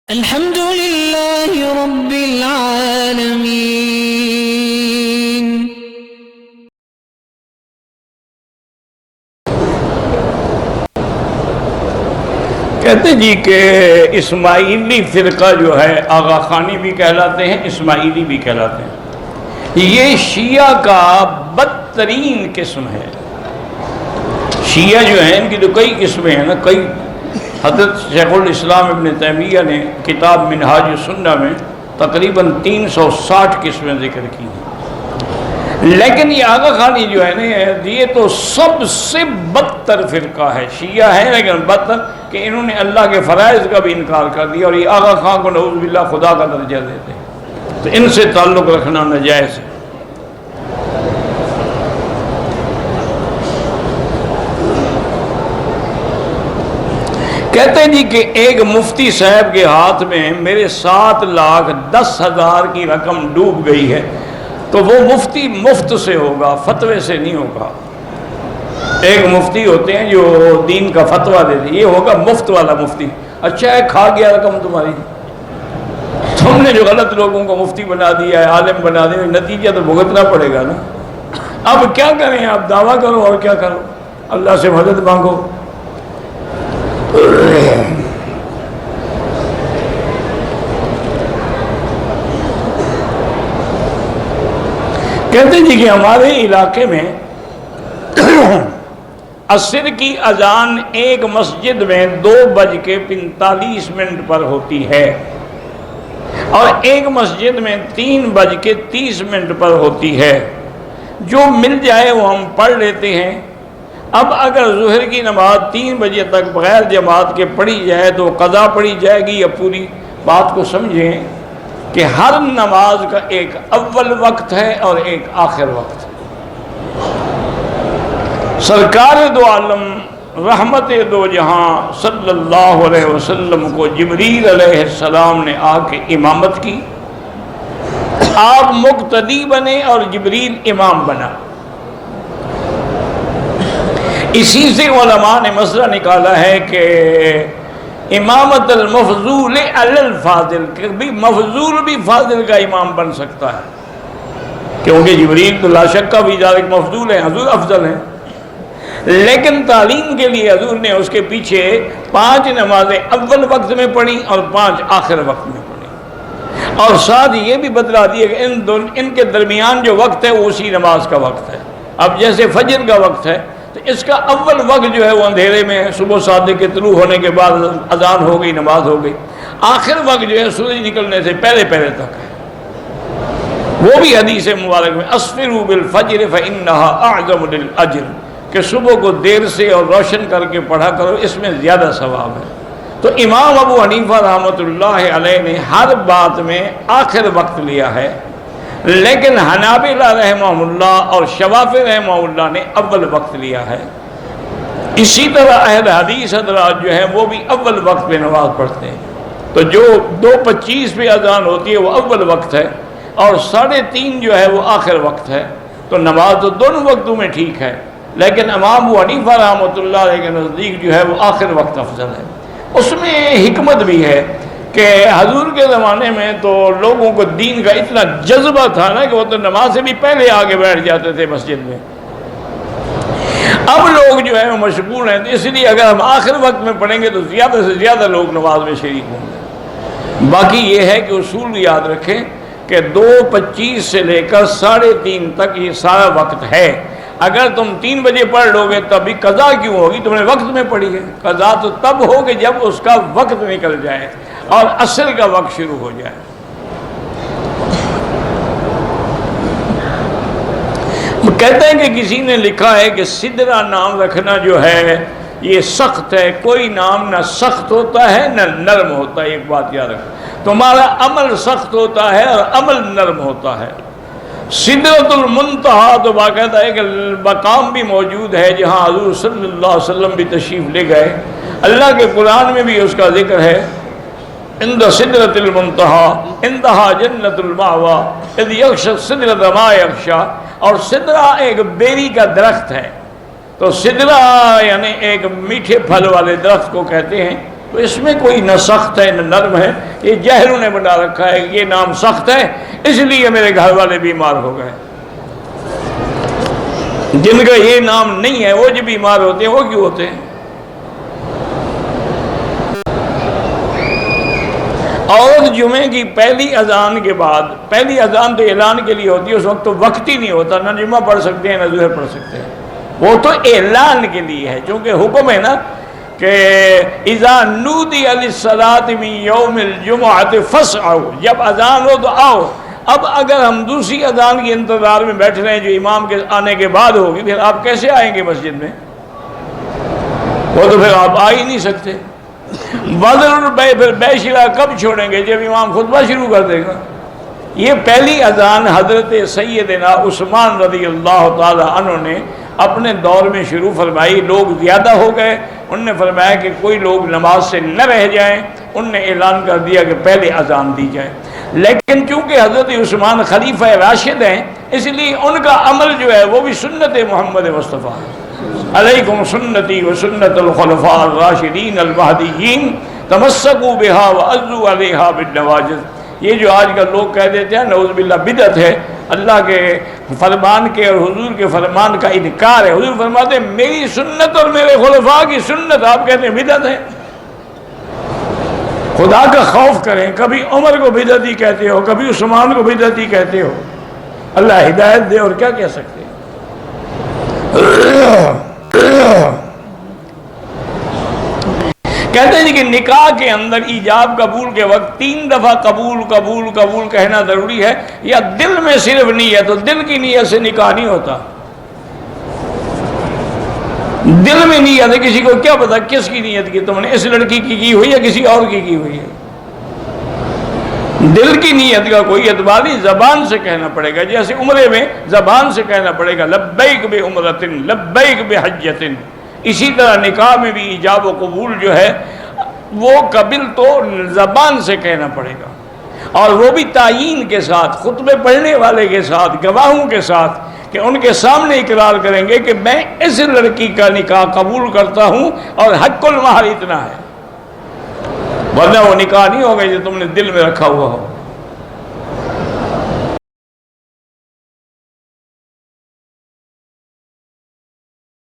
الحمد لله رب العالمين. کہتے جی کہ اسماعیلی فرقہ جو ہے آغا خانی بھی کہلاتے ہیں، اسماعیلی بھی کہلاتے ہیں. یہ شیعہ کا بدترین قسم ہے. شیعہ جو ہیں ان کی تو کئی قسمیں ہیں نا، کئی. حضرت شیخ الاسلام ابن تیمیہ نے کتاب منہاج السنہ میں تقریباً 360 قسمیں ذکر کی ہیں. لیکن یہ آغا خانی جو ہے نا، یہ تو سب سے بدتر فرقہ ہے. شیعہ ہے لیکن بدتر کہ انہوں نے اللہ کے فرائض کا بھی انکار کر دیا، اور یہ آغا خان کو نعوذ باللہ خدا کا درجہ دیتے ہیں. تو ان سے تعلق رکھنا ناجائز ہے. کہتے جی کہ ایک مفتی صاحب کے ہاتھ میں میرے 7,10,000 کی رقم ڈوب گئی ہے، تو وہ مفتی مفت سے ہوگا، فتوے سے نہیں ہوگا. ایک مفتی ہوتے ہیں جو دین کا فتویٰ دیتے ہیں، یہ ہوگا مفت والا مفتی. اچھا ہے، کھا گیا رقم تمہاری، تم نے جو غلط لوگوں کو مفتی بنا دیا ہے، عالم بنا دیا، نتیجہ تو بھگتنا پڑے گا نا. اب کیا کریں، آپ دعویٰ کرو اور کیا کرو، اللہ سے مدد مانگو. کہتے جی کہ ہمارے علاقے میں عصر کی اذان ایک مسجد میں 2:45 پر ہوتی ہے، اور ایک مسجد میں 3:30 پر ہوتی ہے. جو مل جائے وہ ہم پڑھ لیتے ہیں. اب اگر ظہر کی نماز 3 بجے تک بغیر جماعت کے پڑھی جائے تو قضا پڑھی جائے گی یا پوری؟ بات کو سمجھیں کہ ہر نماز کا ایک اول وقت ہے اور ایک آخر وقت ہے. سرکار دو عالم رحمت دو جہاں صلی اللہ علیہ وسلم کو جبریل علیہ السلام نے آ کے امامت کی. آپ مقتدی بنے اور جبریل امام بنا. اسی سے علماء نے مسئلہ نکالا ہے کہ امامت المفضول علی الفاضل، کہ بھی مفضول بھی فاضل کا امام بن سکتا ہے، کیونکہ جبریل تو لا شک کا بھی ذالک مفضول ہے، حضور افضل ہے. لیکن تعلیم کے لیے حضور نے اس کے پیچھے 5 نمازیں اول وقت میں پڑھی اور 5 آخر وقت میں پڑھی، اور ساتھ یہ بھی بتلا دیا کہ ان کے درمیان جو وقت ہے وہ اسی نماز کا وقت ہے. اب جیسے فجر کا وقت ہے تو اس کا اول وقت جو ہے وہ اندھیرے میں ہے، صبح صادق کے طلوع ہونے کے بعد اذان ہو گئی، نماز ہو گئی. آخر وقت جو ہے سورج نکلنے سے پہلے پہلے تک ہے. وہ بھی حدیث مبارک میں اسفروا بالفجر فانھا اعظم للاجر، کہ صبح کو دیر سے اور روشن کر کے پڑھا کرو، اس میں زیادہ ثواب ہے. تو امام ابو حنیفہ رحمۃ اللہ علیہ نے ہر بات میں آخر وقت لیا ہے، لیکن حنابلہ رحمہ اللہ اور شوافی رحمہ اللہ نے اول وقت لیا ہے. اسی طرح اہل حدیث حضرات جو ہیں وہ بھی اول وقت پہ نماز پڑھتے ہیں. تو جو 2:25 پہ اذان ہوتی ہے وہ اول وقت ہے، اور 3:30 جو ہے وہ آخر وقت ہے. تو نماز تو دونوں وقتوں میں ٹھیک ہے، لیکن امام ابو حنیفہ رحمۃ اللہ علیہ کے نزدیک جو ہے وہ آخر وقت افضل ہے. اس میں حکمت بھی ہے کہ حضور کے زمانے میں تو لوگوں کو دین کا اتنا جذبہ تھا نا کہ وہ تو نماز سے بھی پہلے آگے بیٹھ جاتے تھے مسجد میں. اب لوگ جو ہے وہ مشغول ہیں، تو اس لیے اگر ہم آخر وقت میں پڑھیں گے تو زیادہ سے زیادہ لوگ نماز میں شریک ہوں گے. باقی یہ ہے کہ اصول یاد رکھیں کہ 2:25 سے لے کر 3:30 تک یہ سارا وقت ہے. اگر تم 3 بجے پڑھ لو گے تبھی قضا کیوں ہوگی؟ تم نے وقت میں پڑھی ہے. قضا تو تب ہوگی جب اس کا وقت نکل جائے اور عصر کا وقت شروع ہو جائے. کہتے ہیں کہ کسی نے لکھا ہے کہ سدرہ نام رکھنا جو ہے یہ سخت ہے. کوئی نام نہ سخت ہوتا ہے نہ نرم ہوتا ہے. ایک بات یاد رکھو، تمہارا عمل سخت ہوتا ہے اور عمل نرم ہوتا ہے. سدرۃ المنتہا تو باقاعدہ ایک مقام بھی موجود ہے جہاں حضور صلی اللہ علیہ وسلم بھی تشریف لے گئے. اللہ کے قرآن میں بھی اس کا ذکر ہے، عند سدرۃ المنتہا عندہا جنۃ المأویٰ اذ یغشی السدرۃ ما یغشی. اور سدرہ ایک بیری کا درخت ہے. تو سدرہ یعنی ایک میٹھے پھل والے درخت کو کہتے ہیں. تو اس میں کوئی نہ سخت ہے نہ نرم ہے، یہ جہلوں نے بنا رکھا ہے کہ یہ نام سخت ہے اس لیے میرے گھر والے بیمار ہو گئے۔ جن کا یہ نام نہیں ہے وہ جو بیمار ہوتے ہیں وہ کیوں ہوتے ہیں؟ اور جمعے کی پہلی اذان کے بعد، پہلی اذان تو اعلان کے لیے ہوتی ہے، اس وقت تو وقت ہی نہیں ہوتا، نہ جمعہ پڑھ سکتے ہیں نہ ظہر پڑھ سکتے ہیں، وہ تو اعلان کے لیے ہے، چونکہ حکم ہے نا کہ اذا نودی للصلاۃ من یوم الجمعۃ فاسعوا، جب اذان ہو تو آؤ۔ اب اگر ہم دوسری اذان کے انتظار میں بیٹھ رہے ہیں جو امام کے آنے کے بعد ہوگی، پھر آپ کیسے آئیں گے مسجد میں؟ وہ تو پھر آپ آ ہی نہیں سکتے۔ بدر البیع پھر بے شرا کب چھوڑیں گے؟ جب امام خطبہ شروع کر دے گا۔ یہ پہلی اذان حضرت سیدنا عثمان رضی اللہ تعالی عنہ نے اپنے دور میں شروع فرمائی، لوگ زیادہ ہو گئے، انہوں نے فرمایا کہ کوئی لوگ نماز سے نہ رہ جائیں، انہوں نے اعلان کر دیا کہ پہلے اذان دی جائے۔ لیکن چونکہ حضرت عثمان خلیفہ راشد ہیں، اس لیے ان کا عمل جو ہے وہ بھی سنت محمد مصطفیٰ علیکم سنتی و سنت الخلفاء الراشدین المہدیین تمسکوا بہا وعضوا علیہا بالنواجذ۔ یہ جو آج کل لوگ کہہ دیتے ہیں نعوذ باللہ بدعت ہے، اللہ کے فرمان کے اور حضور کے فرمان کا انکار ہے۔ حضور فرماتے ہیں میری سنت اور میرے خلفاء کی سنت، آپ کہتے ہیں بدعت ہے۔ خدا کا خوف کریں، کبھی عمر کو بدعتی کہتے ہو، کبھی عثمان کو بدعتی کہتے ہو، اللہ ہدایت دے اور کیا کہہ سکتے ہیں۔ کہتے ہیں کہ نکاح کے اندر ایجاب قبول کے وقت 3 دفعہ قبول قبول قبول کہنا ضروری ہے، یا دل میں صرف نیت، تو دل کی نیت سے نکاح نہیں ہوتا۔ دل میں نیت ہے، کسی کو کیا پتا کس کی نیت کی تم نے، اس لڑکی کی ہوئی یا کسی اور کی ہوئی ہے؟ دل کی نیت کا کوئی اعتبار نہیں، زبان سے کہنا پڑے گا، جیسے عمرے میں زبان سے کہنا پڑے گا لبیک بعمرۃ لبیک بحجۃ، اسی طرح نکاح میں بھی ایجاب و قبول جو ہے وہ قبل تو زبان سے کہنا پڑے گا، اور وہ بھی تعیین کے ساتھ، خطبے پڑھنے والے کے ساتھ، گواہوں کے ساتھ، کہ ان کے سامنے اقرار کریں گے کہ میں اس لڑکی کا نکاح قبول کرتا ہوں اور حق المہر اتنا ہے، ورنہ وہ نکاح نہیں ہوگا جو تم نے دل میں رکھا ہوا ہو۔